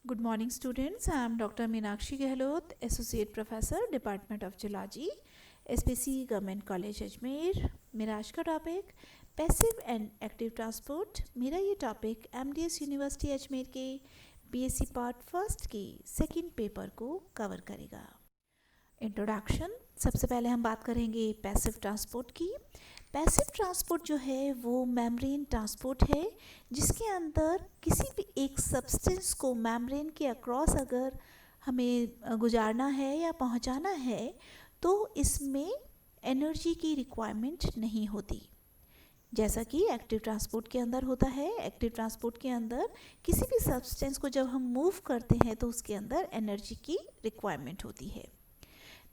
Good morning, students. I am Dr. Meenakshi Gehlot, Associate Professor, Department of Geology, SPC Government College Ajmer. मेरा आज का topic passive and active transport. मेरा ये topic MDS university Ajmer के BSc part first की second paper को cover करेगा। Introduction. सबसे पहले हम बात करेंगे पैसिव ट्रांसपोर्ट की। पैसिव ट्रांसपोर्ट जो है वो मेम्ब्रेन ट्रांसपोर्ट है, जिसके अंदर किसी भी एक सब्सटेंस को मेम्ब्रेन के अक्रॉस अगर हमें गुजारना है या पहुंचाना है तो इसमें एनर्जी की रिक्वायरमेंट नहीं होती, जैसा कि एक्टिव ट्रांसपोर्ट के अंदर होता है। एक्टिव ट्रांसपोर्ट के अंदर किसी भी सब्सटेंस को जब हम मूव करते हैं तो उसके अंदर एनर्जी की रिक्वायरमेंट होती है।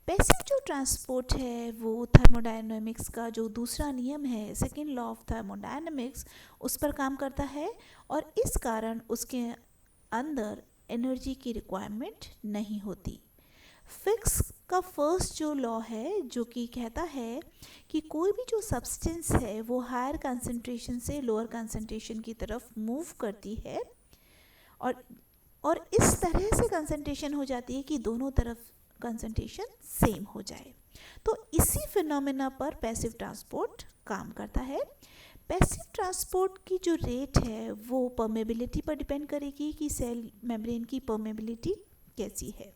पैसिव जो ट्रांसपोर्ट है वो थर्मोडायनामिक्स का जो दूसरा नियम है, सेकेंड लॉ ऑफ थर्मोडायनामिक्स, उस पर काम करता है और इस कारण उसके अंदर एनर्जी की रिक्वायरमेंट नहीं होती। फिक्स का फर्स्ट जो लॉ है जो कि कहता है कि कोई भी जो सब्सटेंस है वो हायर कंसंट्रेशन से लोअर कंसंट्रेशन की तरफ मूव करती है और इस तरह से कंसंट्रेशन हो जाती है कि दोनों तरफ कंसंट्रेशन सेम हो जाए। तो इसी फिनोमेना पर पैसिव ट्रांसपोर्ट काम करता है। पैसिव ट्रांसपोर्ट की जो रेट है वो परमेबिलिटी पर डिपेंड करेगी कि सेल मेम्ब्रेन की परमेबिलिटी कैसी है।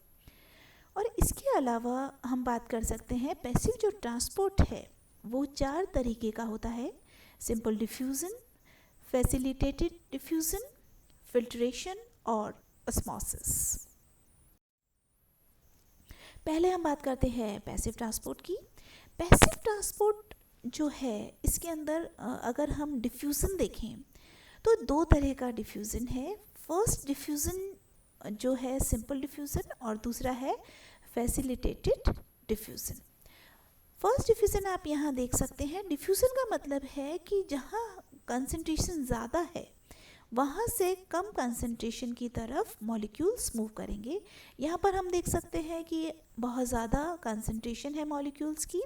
और इसके अलावा हम बात कर सकते हैं पैसिव जो ट्रांसपोर्ट है वो 4 तरीके का होता है: simple diffusion, facilitated diffusion, filtration और ऑस्मोसिस। पहले हम बात करते हैं पैसिव ट्रांसपोर्ट की। पैसिव ट्रांसपोर्ट जो है इसके अंदर अगर हम डिफ्यूज़न देखें तो 2 तरह का डिफ्यूज़न है। फर्स्ट डिफ्यूज़न जो है सिंपल डिफ्यूज़न और दूसरा है फैसिलिटेटेड डिफ्यूज़न। फर्स्ट डिफ्यूज़न आप यहाँ देख सकते हैं। डिफ्यूज़न का मतलब है कि जहाँ कंसंट्रेशन ज़्यादा है वहाँ से कम कंसंट्रेशन की तरफ मॉलिक्यूल्स मूव करेंगे। यहाँ पर हम देख सकते हैं कि बहुत ज़्यादा कंसंट्रेशन है मॉलिक्यूल्स की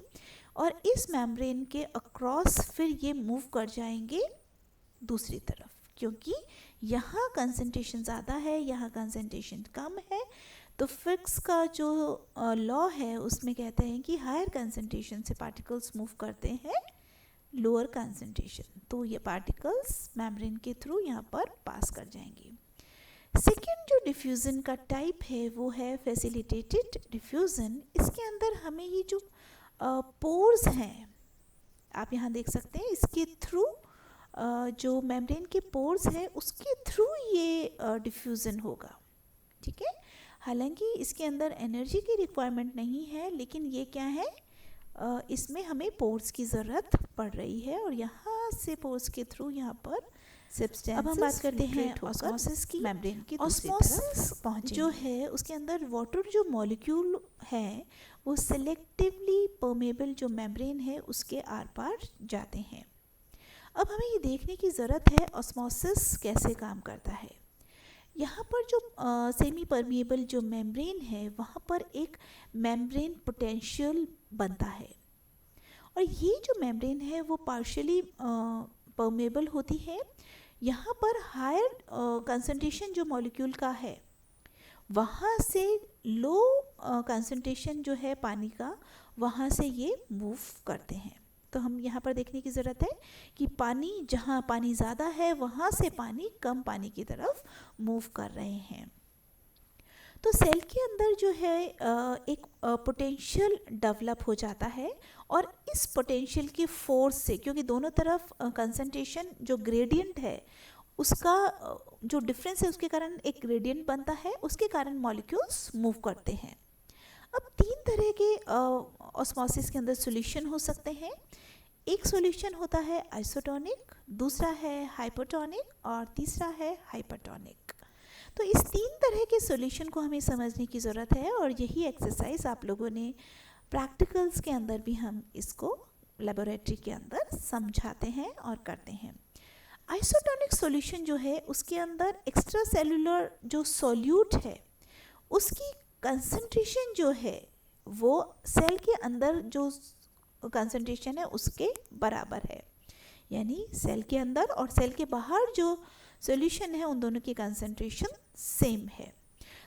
और इस मेम्ब्रेन के अक्रॉस फिर ये मूव कर जाएंगे दूसरी तरफ, क्योंकि यहाँ कंसंट्रेशन ज़्यादा है, यहाँ कंसंट्रेशन कम है। तो फिक्स का जो लॉ है उसमें कहते हैं कि हायर कंसंट्रेशन से पार्टिकल्स मूव करते हैं लोअर कंसंट्रेशन, तो ये पार्टिकल्स मेम्ब्रेन के थ्रू यहाँ पर पास कर जाएंगे। सेकेंड जो डिफ्यूज़न का टाइप है वो है फैसिलिटेटेड डिफ्यूज़न। इसके अंदर हमें ये जो पोर्स हैं आप यहाँ देख सकते हैं, इसके थ्रू जो मेम्ब्रेन के पोर्स हैं उसके थ्रू ये डिफ्यूज़न होगा। ठीक है, हालांकि इसके अंदर एनर्जी की रिक्वायरमेंट नहीं है, लेकिन ये क्या है, इसमें हमें पोर्स की ज़रूरत पड़ रही है और यहाँ से पोर्स के थ्रू यहाँ पर सब्सटेंसेस। अब हम बात करते हैं ऑस्मोसिस की। मेम्ब्रेन की ऑस्मोसिस जो है उसके अंदर वाटर जो मॉलिक्यूल है वो सेलेक्टिवली परमेबल जो मेम्ब्रेन है उसके आर पार जाते हैं। अब हमें ये देखने की ज़रूरत है ऑस्मोसिस कैसे काम करता है। यहाँ पर जो सेमी परमिएबल जो मेम्ब्रेन है वहाँ पर एक मेम्ब्रेन पोटेंशियल बनता है और ये जो मेम्ब्रेन है वो पार्शियली परमेबल होती है। यहाँ पर हायर कंसंट्रेशन जो मॉलिक्यूल का है वहाँ से लो कंसंट्रेशन जो है पानी का, वहाँ से ये मूव करते हैं। तो हम यहाँ पर देखने की ज़रूरत है कि पानी जहाँ पानी ज़्यादा है वहाँ से पानी कम पानी की तरफ मूव कर रहे हैं। तो सेल के अंदर जो है एक पोटेंशियल डेवलप हो जाता है और इस पोटेंशियल की फोर्स से, क्योंकि दोनों तरफ कंसंट्रेशन जो ग्रेडियंट है उसका जो डिफरेंस है उसके कारण एक ग्रेडियंट बनता है, उसके कारण मॉलिक्यूल्स मूव करते हैं। अब 3 तरह के ऑस्मोसिस के अंदर सॉल्यूशन हो सकते हैं। एक सॉल्यूशन होता है आइसोटोनिक, दूसरा है हाइपोटोनिक और तीसरा है हाइपरटोनिक। तो इस 3 तरह के सॉल्यूशन को हमें समझने की ज़रूरत है और यही एक्सरसाइज आप लोगों ने प्रैक्टिकल्स के अंदर भी हम इसको लेबोरेटरी के अंदर समझाते हैं और करते हैं। आइसोटोनिक सॉल्यूशन जो है उसके अंदर एक्स्ट्रा सेलुलर जो सॉल्यूट है उसकी कंसंट्रेशन जो है वो सेल के अंदर जो कंसंट्रेशन है उसके बराबर है, यानी सेल के अंदर और सेल के बाहर जो सॉल्यूशन है उन दोनों की कंसंट्रेशन सेम है।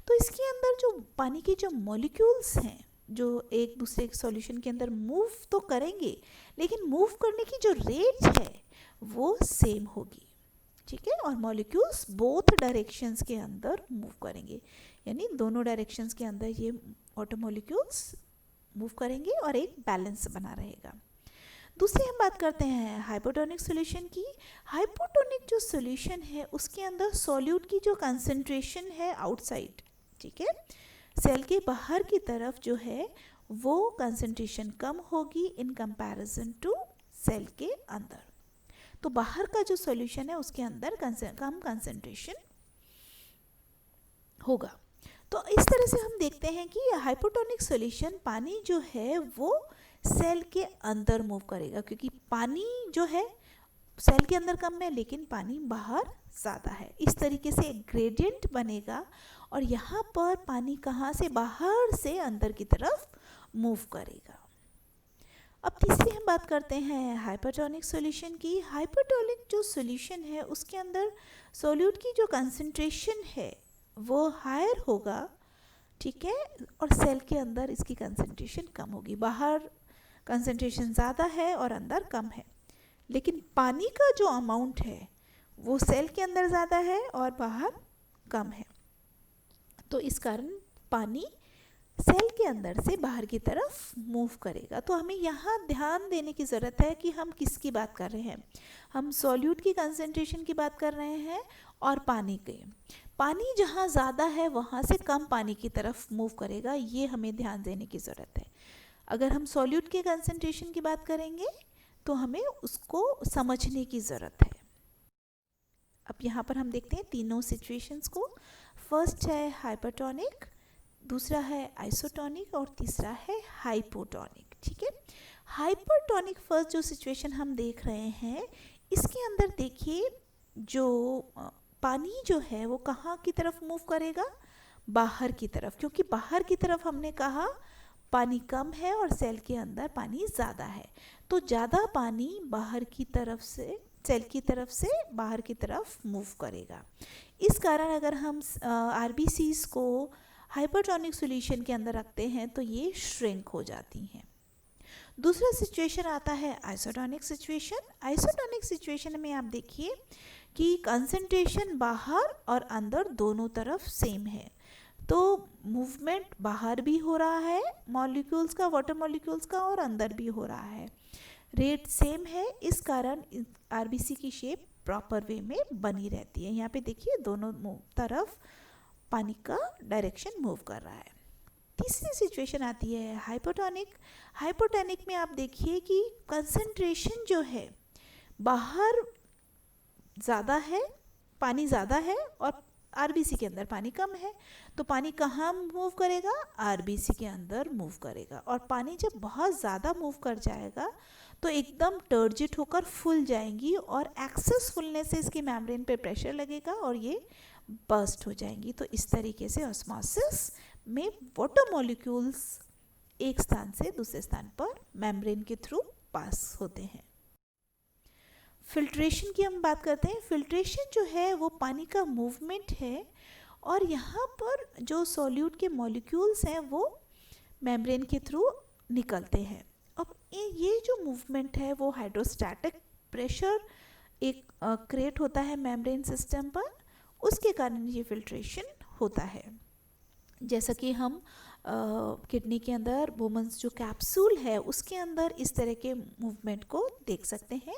तो इसके अंदर जो पानी के जो मॉलिक्यूल्स हैं जो एक दूसरे के सॉल्यूशन के अंदर मूव तो करेंगे, लेकिन मूव करने की जो रेट है वो सेम होगी, ठीक है। और मॉलिक्यूल्स बोथ डायरेक्शंस के अंदर मूव करेंगे, यानी दोनों डायरेक्शंस के अंदर ये वाटर मॉलिक्यूल्स मूव करेंगे और एक बैलेंस बना रहेगा। दूसरी हम बात करते हैं हाइपोटोनिक सॉल्यूशन की। हाइपोटोनिक जो सॉल्यूशन है उसके अंदर सॉल्यूट की जो कंसंट्रेशन है आउटसाइड, ठीक है, सेल के बाहर की तरफ जो है वो कंसंट्रेशन कम होगी इन कंपैरिजन टू सेल के अंदर। तो बाहर का जो सॉल्यूशन है उसके अंदर कम कंसंट्रेशन होगा। तो इस तरह से हम देखते हैं कि हाइपोटोनिक सॉल्यूशन पानी जो है वो सेल के अंदर मूव करेगा, क्योंकि पानी जो है सेल के अंदर कम है लेकिन पानी बाहर ज़्यादा है। इस तरीके से एक ग्रेडियंट बनेगा और यहाँ पर पानी कहाँ से बाहर से अंदर की तरफ मूव करेगा। अब तीसरी हम बात करते हैं हाइपरटोनिक सॉल्यूशन की। हाइपरटोनिक जो सॉल्यूशन है उसके अंदर सॉल्यूट की जो कंसंट्रेशन है वो हायर होगा, ठीक है, और सेल के अंदर इसकी कंसंट्रेशन कम होगी। बाहर कंसंट्रेशन ज़्यादा है और अंदर कम है, लेकिन पानी का जो अमाउंट है वो सेल के अंदर ज़्यादा है और बाहर कम है। तो इस कारण पानी सेल के अंदर से बाहर की तरफ मूव करेगा। तो हमें यहाँ ध्यान देने की ज़रूरत है कि हम किसकी बात कर रहे हैं। हम सॉल्यूट की कंसंट्रेशन की बात कर रहे हैं और पानी के। पानी जहाँ ज़्यादा है वहाँ से कम पानी की तरफ मूव करेगा, ये हमें ध्यान देने की ज़रूरत है। अगर हम सॉल्यूट के कंसंट्रेशन की बात करेंगे तो हमें उसको समझने की ज़रूरत है। अब यहाँ पर हम देखते हैं तीनों सिचुएशंस को। फर्स्ट है हाइपरटोनिक, दूसरा है आइसोटोनिक और तीसरा है हाइपोटोनिक, ठीक है। हाइपरटोनिक फर्स्ट जो सिचुएशन हम देख रहे हैं इसके अंदर देखिए जो पानी जो है वो कहाँ की तरफ मूव करेगा, बाहर की तरफ, क्योंकि बाहर की तरफ हमने कहा पानी कम है और सेल के अंदर पानी ज़्यादा है। तो ज़्यादा पानी बाहर की तरफ से सेल की तरफ से बाहर की तरफ मूव करेगा। इस कारण अगर हम आरबीसीज को हाइपरटोनिक सॉल्यूशन के अंदर रखते हैं तो ये श्रिंक हो जाती हैं। दूसरा सिचुएशन आता है आइसोटोनिक सिचुएशन। आइसोटोनिक सिचुएशन में आप देखिए कि कंसंट्रेशन बाहर और अंदर दोनों तरफ सेम है, तो मूवमेंट बाहर भी हो रहा है मॉलिक्यूल्स का, वाटर मॉलिक्यूल्स का, और अंदर भी हो रहा है, रेट सेम है। इस कारण आरबीसी की शेप प्रॉपर वे में बनी रहती है। यहाँ पे देखिए दोनों तरफ पानी का डायरेक्शन मूव कर रहा है। तीसरी सिचुएशन आती है हाइपोटोनिक। हाइपोटोनिक में आप देखिए कि कंसंट्रेशन जो है बाहर ज़्यादा है, पानी ज़्यादा है और आरबीसी के अंदर पानी कम है, तो पानी कहाँ मूव करेगा, आरबीसी के अंदर मूव करेगा। और पानी जब बहुत ज़्यादा मूव कर जाएगा तो एकदम टर्जिट होकर फूल जाएंगी और एक्सेस फुलने से इसकी मेम्ब्रेन पे प्रेशर लगेगा और ये बर्स्ट हो जाएंगी। तो इस तरीके से ऑस्मोसिस में वाटर मॉलिक्यूल्स एक स्थान से दूसरे स्थान पर मेम्ब्रेन के थ्रू पास होते हैं। फिल्ट्रेशन की हम बात करते हैं। फिल्ट्रेशन जो है वो पानी का मूवमेंट है और यहाँ पर जो सॉल्यूट के मॉलिक्यूल्स हैं वो मेम्ब्रेन के थ्रू निकलते हैं। अब ये जो मूवमेंट है वो हाइड्रोस्टैटिक प्रेशर एक क्रिएट होता है मेम्ब्रेन सिस्टम पर, उसके कारण ये फिल्ट्रेशन होता है। जैसा कि हम किडनी के अंदर बोमन्स जो कैप्सूल है उसके अंदर इस तरह के मूवमेंट को देख सकते हैं,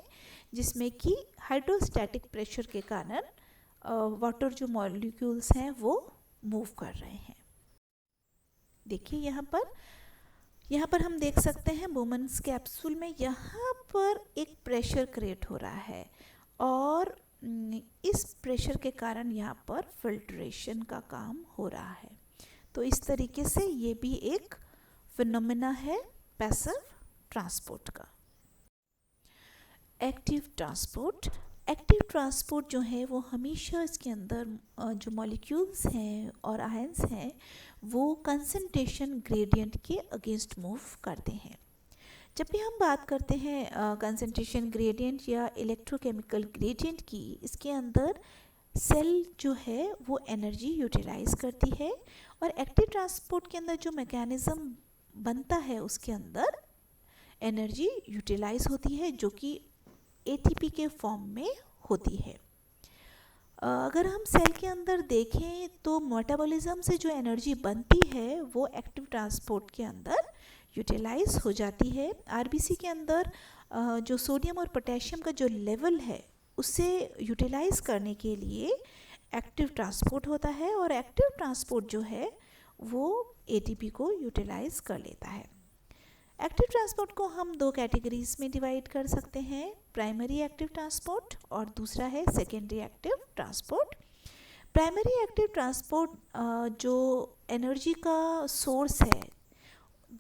जिसमें कि हाइड्रोस्टैटिक प्रेशर के कारण वाटर जो मॉलिक्यूल्स हैं वो मूव कर रहे हैं। देखिए यहाँ पर हम देख सकते हैं बोमन्स कैप्सूल में यहाँ पर एक प्रेशर क्रिएट हो रहा है और इस प्रेशर के कारण यहाँ पर फिल्ट्रेशन का काम हो रहा है। तो इस तरीके से ये भी एक फिनोमेना है पैसिव ट्रांसपोर्ट का। Active transport. एक्टिव ट्रांसपोर्ट जो है वो हमेशा इसके अंदर जो मॉलिक्यूल्स हैं और आयंस हैं वो कंसंट्रेशन ग्रेडियंट के अगेंस्ट मूव करते हैं। जब भी हम बात करते हैं कंसंट्रेशन ग्रेडियंट या इलेक्ट्रोकेमिकल ग्रेडियंट की, इसके अंदर सेल जो है वो एनर्जी यूटिलाइज करती है, और एक्टिव ट्रांसपोर्ट के अंदर जो मैकेनिज़्म बनता है उसके अंदर एनर्जी यूटिलाइज होती है जो कि एटीपी के फॉर्म में होती है। अगर हम सेल के अंदर देखें तो मेटाबॉलिज्म से जो एनर्जी बनती है वो एक्टिव ट्रांसपोर्ट के अंदर यूटिलाइज हो जाती है। आरबीसी के अंदर जो सोडियम और पोटेशियम का जो लेवल है उसे यूटिलाइज करने के लिए एक्टिव ट्रांसपोर्ट होता है, और एक्टिव ट्रांसपोर्ट जो है वो एटीपी को यूटिलाइज कर लेता है। एक्टिव ट्रांसपोर्ट को हम दो कैटेगरीज में डिवाइड कर सकते हैं, प्राइमरी एक्टिव ट्रांसपोर्ट और दूसरा है secondary active transport. Primary active transport जो एनर्जी का सोर्स है,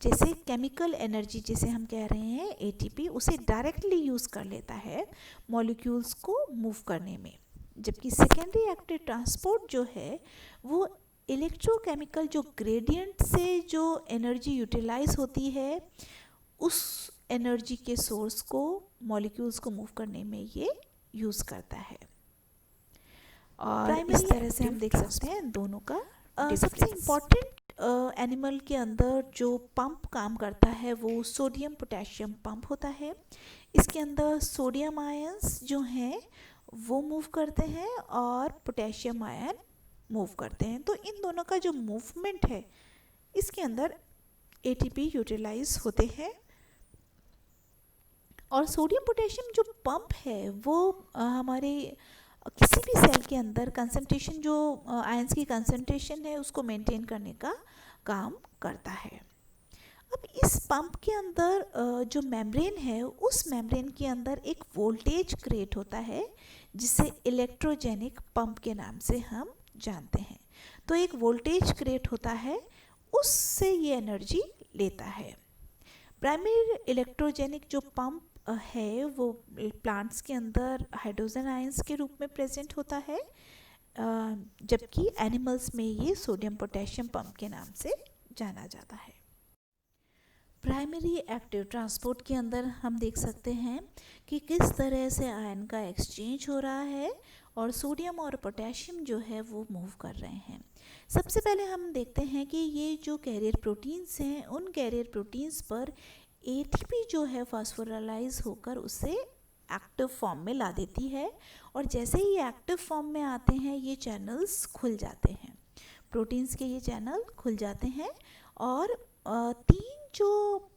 जैसे केमिकल एनर्जी जिसे हम कह रहे हैं एटीपी, उसे डायरेक्टली यूज़ कर लेता है मॉलिक्यूल्स को मूव करने में, जबकि सेकेंडरी एक्टिव ट्रांसपोर्ट जो है वो इलेक्ट्रोकेमिकल जो ग्रेडियंट से जो एनर्जी यूटिलाइज होती है उस एनर्जी के सोर्स को मॉलिक्यूल्स को मूव करने में ये यूज़ करता है। और इस तरह से हम देख सकते हैं दोनों का सबसे इम्पॉर्टेंट एनिमल के अंदर जो पंप काम करता है वो सोडियम पोटेशियम पंप होता है। इसके अंदर सोडियम आयंस जो हैं वो मूव करते हैं और पोटेशियम आयन मूव करते हैं। तो इन दोनों का जो मूवमेंट है इसके अंदर एटीपी यूटिलाइज होते हैं। और सोडियम पोटेशियम जो पंप है वो हमारे किसी भी सेल के अंदर कंसंट्रेशन जो आयंस की कंसंट्रेशन है उसको मेंटेन करने का काम करता है। अब इस पंप के अंदर जो मेम्ब्रेन है उस मेम्ब्रेन के अंदर एक वोल्टेज क्रिएट होता है जिसे इलेक्ट्रोजेनिक पंप के नाम से हम जानते हैं। तो एक वोल्टेज क्रिएट होता है, उससे ये एनर्जी लेता है। प्राइमरी इलेक्ट्रोजेनिक जो पंप है वो प्लांट्स के अंदर हाइड्रोजन आयंस के रूप में प्रेजेंट होता है, जबकि एनिमल्स में ये सोडियम पोटेशियम पंप के नाम से जाना जाता है। प्राइमरी एक्टिव ट्रांसपोर्ट के अंदर हम देख सकते हैं कि किस तरह से आयन का एक्सचेंज हो रहा है और सोडियम और पोटेशियम जो है वो मूव कर रहे हैं। सबसे पहले हम देखते हैं कि ये जो कैरियर प्रोटीन्स हैं उन कैरियर प्रोटीन्स पर एटीपी जो है फास्फोराइलाइज होकर उसे एक्टिव फॉर्म में ला देती है, और जैसे ही ये एक्टिव फॉर्म में आते हैं ये चैनल्स खुल जाते हैं, प्रोटीन्स के ये चैनल खुल जाते हैं और तीन जो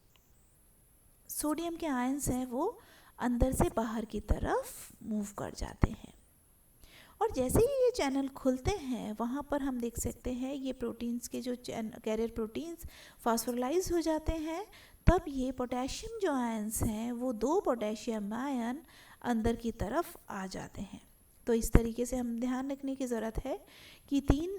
सोडियम के आयंस हैं वो अंदर से बाहर की तरफ मूव कर जाते हैं। और जैसे ही ये चैनल खुलते हैं वहाँ पर हम देख सकते हैं ये प्रोटीन्स के जो कैरियर प्रोटीन्स फास्फोराइलाइज हो जाते हैं। तब ये पोटेशियम जो आयंस हैं वो दो पोटेशियम आयन अंदर की तरफ आ जाते हैं। तो इस तरीके से हम ध्यान रखने की ज़रूरत है कि तीन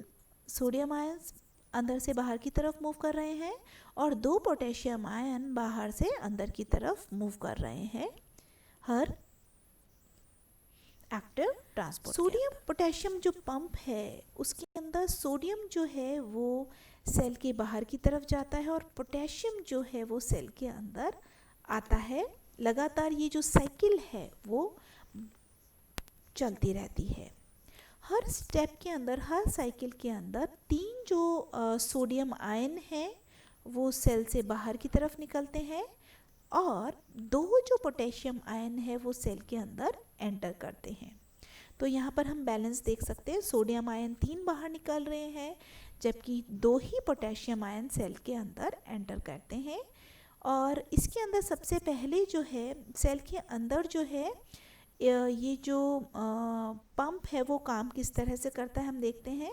सोडियम आयंस अंदर से बाहर की तरफ मूव कर रहे हैं और दो पोटेशियम आयन बाहर से अंदर की तरफ मूव कर रहे हैं हर एक्टिव ट्रांसपोर्ट। सोडियम पोटेशियम जो पंप है उसके अंदर सोडियम जो है वो सेल के बाहर की तरफ जाता है और पोटेशियम जो है वो सेल के अंदर आता है। लगातार ये जो साइकिल है वो चलती रहती है। हर स्टेप के अंदर, हर साइकिल के अंदर तीन जो सोडियम आयन हैं वो सेल से बाहर की तरफ निकलते हैं और दो जो पोटेशियम आयन है वो सेल के अंदर एंटर करते हैं। तो यहाँ पर हम बैलेंस देख सकते हैं, सोडियम आयन तीन बाहर निकल रहे हैं जबकि दो ही पोटेशियम आयन सेल के अंदर एंटर करते हैं। और इसके अंदर सबसे पहले जो है सेल के अंदर जो है ये जो पंप है वो काम किस तरह से करता है हम देखते हैं।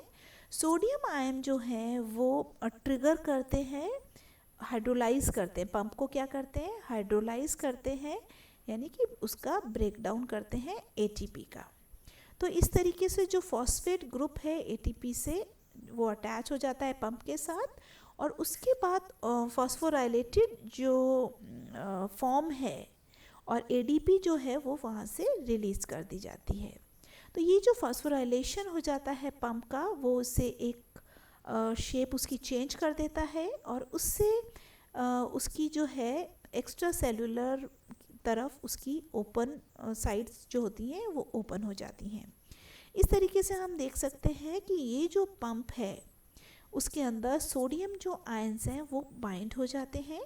सोडियम आयन जो है वो ट्रिगर करते हैं, हाइड्रोलाइज करते हैं, पंप को क्या करते हैं, हाइड्रोलाइज करते हैं, यानी कि उसका ब्रेक डाउन करते हैं एटीपी का। तो इस तरीके से जो फॉस्फेट ग्रुप है एटीपी से वो अटैच हो जाता है पंप के साथ और उसके बाद फॉस्फोराइलेटेड जो फॉर्म है और एडीपी जो है वो वहाँ से रिलीज़ कर दी जाती है। तो ये जो फॉस्फोराइलेशन हो जाता है पंप का वो उससे एक शेप उसकी चेंज कर देता है और उससे उसकी जो है एक्स्ट्रा सेलुलर तरफ उसकी ओपन साइड्स जो होती हैं वो ओपन हो जाती हैं। इस तरीके से हम देख सकते हैं कि ये जो पंप है उसके अंदर सोडियम जो आयंस हैं वो बाइंड हो जाते हैं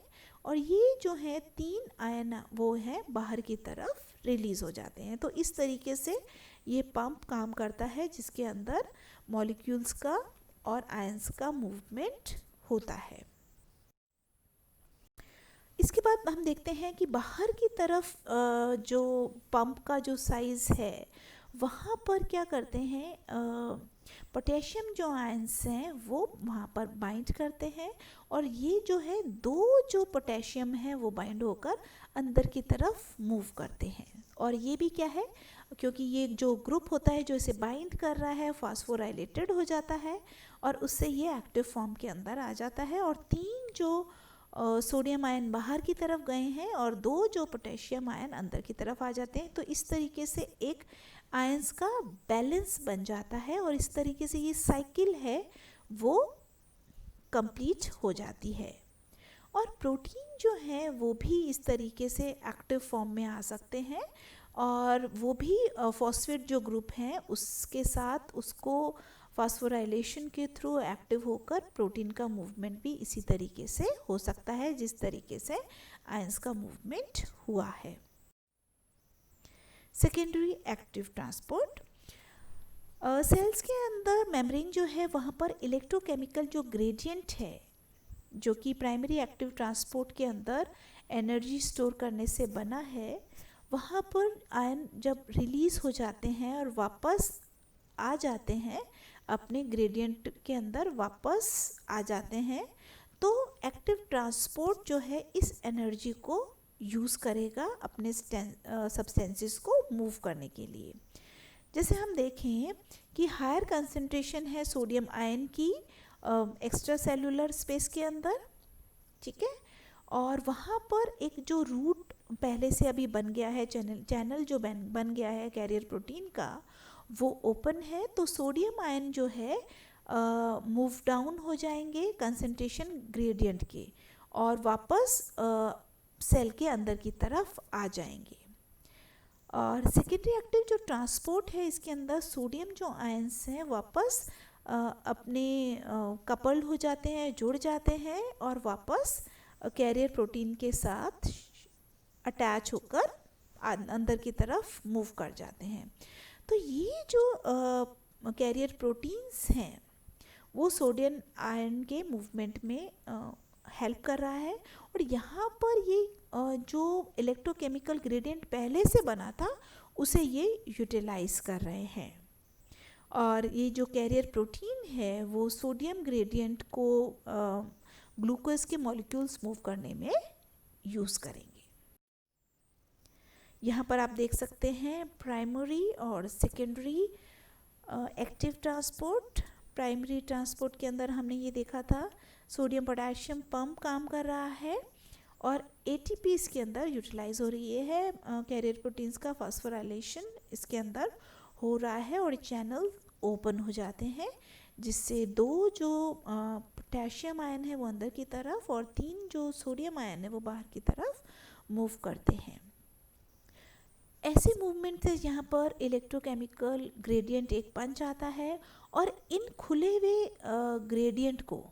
और ये जो है 3 आयन वो है बाहर की तरफ रिलीज़ हो जाते हैं। तो इस तरीके से ये पंप काम करता है जिसके अंदर मॉलिक्यूल्स का और आयंस का मूवमेंट होता है। इसके बाद हम देखते हैं कि बाहर की तरफ जो पंप का जो साइज़ है वहाँ पर क्या करते हैं, पोटेशियम जो आयंस हैं वो वहाँ पर बाइंड करते हैं और ये जो है जो पोटेशियम है वो बाइंड होकर अंदर की तरफ मूव करते हैं। और ये भी क्या है, क्योंकि ये जो ग्रुप होता है जो इसे बाइंड कर रहा है फॉस्फोराइलेटेड हो जाता है और उससे ये एक्टिव फॉर्म के अंदर आ जाता है और 3 जो सोडियम आयन बाहर की तरफ गए हैं और 2 जो पोटेशियम आयन अंदर की तरफ आ जाते हैं। तो इस तरीके से एक आयंस का बैलेंस बन जाता है और इस तरीके से ये साइकिल है वो कंप्लीट हो जाती है। और प्रोटीन जो है वो भी इस तरीके से एक्टिव फॉर्म में आ सकते हैं और वो भी फॉस्फेट जो ग्रुप हैं उसके साथ उसको फॉस्फोराइलेशन के थ्रू एक्टिव होकर प्रोटीन का मूवमेंट भी इसी तरीके से हो सकता है जिस तरीके से आयंस का मूवमेंट हुआ है। सेकेंडरी एक्टिव ट्रांसपोर्ट, सेल्स के अंदर मेम्ब्रेन जो है वहाँ पर इलेक्ट्रोकेमिकल जो ग्रेडियंट है जो कि प्राइमरी एक्टिव ट्रांसपोर्ट के अंदर एनर्जी स्टोर करने से बना है, वहाँ पर आयन जब रिलीज़ हो जाते हैं और वापस आ जाते हैं अपने ग्रेडियंट के अंदर वापस आ जाते हैं, तो एक्टिव ट्रांसपोर्ट जो है इस एनर्जी को यूज़ करेगा अपने सब्सटेंसेस को मूव करने के लिए। जैसे हम देखें कि हायर कंसंट्रेशन है सोडियम आयन की एक्स्ट्रा सेलुलर स्पेस के अंदर, ठीक है, और वहाँ पर एक जो रूट पहले से अभी बन गया है, चैनल जो बन गया है कैरियर प्रोटीन का वो ओपन है, तो सोडियम आयन जो है मूव डाउन हो जाएंगे कंसंट्रेशन ग्रेडियंट के और वापस सेल के अंदर की तरफ आ जाएंगे। और सेकेंडरी एक्टिव जो ट्रांसपोर्ट है इसके अंदर सोडियम जो आयंस हैं वापस अपने कपल्ड हो जाते हैं, जुड़ जाते हैं और वापस कैरियर प्रोटीन के साथ अटैच होकर अंदर की तरफ मूव कर जाते हैं। तो ये जो कैरियर प्रोटीन्स हैं वो सोडियम आयन के मूवमेंट में हेल्प कर रहा है और यहाँ पर ये जो इलेक्ट्रोकेमिकल ग्रेडियंट पहले से बना था उसे ये यूटिलाइज कर रहे हैं और ये जो कैरियर प्रोटीन है वो सोडियम ग्रेडियंट को ग्लूकोज के मॉलिक्यूल्स मूव करने में यूज़ करेंगे। यहाँ पर आप देख सकते हैं प्राइमरी और secondary active transport. Primary transport के अंदर हमने ये देखा था सोडियम पोटेशियम पंप काम कर रहा है और एटीपी इसके अंदर यूटिलाइज हो रही है, कैरियर प्रोटीन्स का फॉस्फोराइलेशन इसके अंदर हो रहा है और चैनल ओपन हो जाते हैं जिससे 2 जो पोटेशियम आयन है वो अंदर की तरफ और 3 जो सोडियम आयन है वो बाहर की तरफ मूव करते हैं। ऐसे मूवमेंट से यहाँ पर इलेक्ट्रोकेमिकल ग्रेडियंट एक बन जाता है और इन खुले हुए ग्रेडियंट को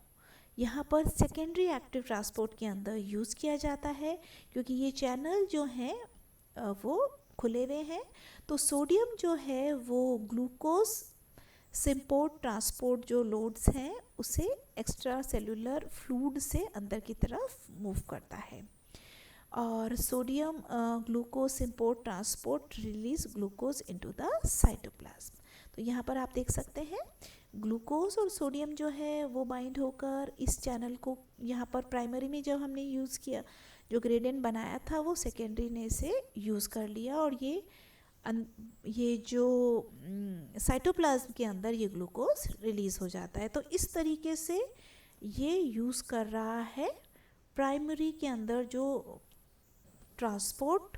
यहाँ पर सेकेंडरी एक्टिव ट्रांसपोर्ट के अंदर यूज़ किया जाता है क्योंकि ये चैनल जो हैं वो खुले हुए हैं। तो सोडियम जो है वो ग्लूकोज सिम्पोर्ट ट्रांसपोर्ट जो लोड्स हैं उसे एक्स्ट्रा सेलुलर फ्लूइड से अंदर की तरफ मूव करता है और sodium glucose symport transport release glucose into the cytoplasm. तो यहाँ पर आप देख सकते हैं ग्लूकोज और सोडियम जो है वो बाइंड होकर इस चैनल को यहाँ पर प्राइमरी में जब हमने यूज़ किया जो ग्रेडियंट बनाया था वो सेकेंडरी ने इसे यूज़ कर लिया और ये जो साइटोप्लाज्म के अंदर ये ग्लूकोज रिलीज़ हो जाता है। तो इस तरीके से ये यूज़ कर रहा है प्राइमरी के अंदर जो ट्रांसपोर्ट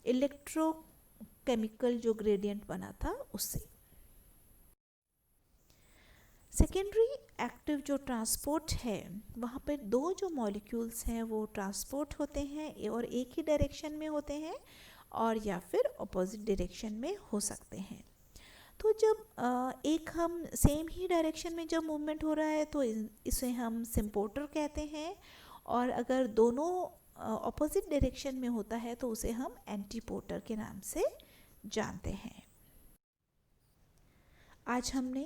इलेक्ट्रोकेमिकल जो ग्रेडियंट बना था उससे। सेकेंडरी एक्टिव जो ट्रांसपोर्ट है वहाँ पर 2 जो मॉलिक्यूल्स हैं वो ट्रांसपोर्ट होते हैं और एक ही डायरेक्शन में होते हैं और या फिर अपोजिट डायरेक्शन में हो सकते हैं। तो जब एक हम सेम ही डायरेक्शन में जब मूवमेंट हो रहा है तो इसे हम सिम्पोर्टर कहते हैं, और अगर दोनों ऑपोजिट डायरेक्शन में होता है तो उसे हम एंटीपोर्टर के नाम से जानते हैं। आज हमने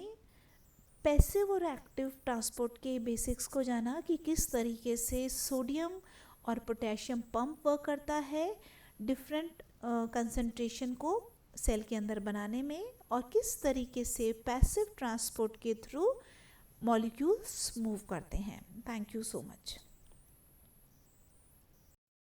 पैसिव और एक्टिव ट्रांसपोर्ट के बेसिक्स को जाना कि किस तरीके से सोडियम और पोटेशियम पंप वर्क करता है डिफरेंट कंसंट्रेशन को सेल के अंदर बनाने में, और किस तरीके से पैसिव ट्रांसपोर्ट के थ्रू मॉलिक्यूल्स मूव करते हैं। Thank you so much.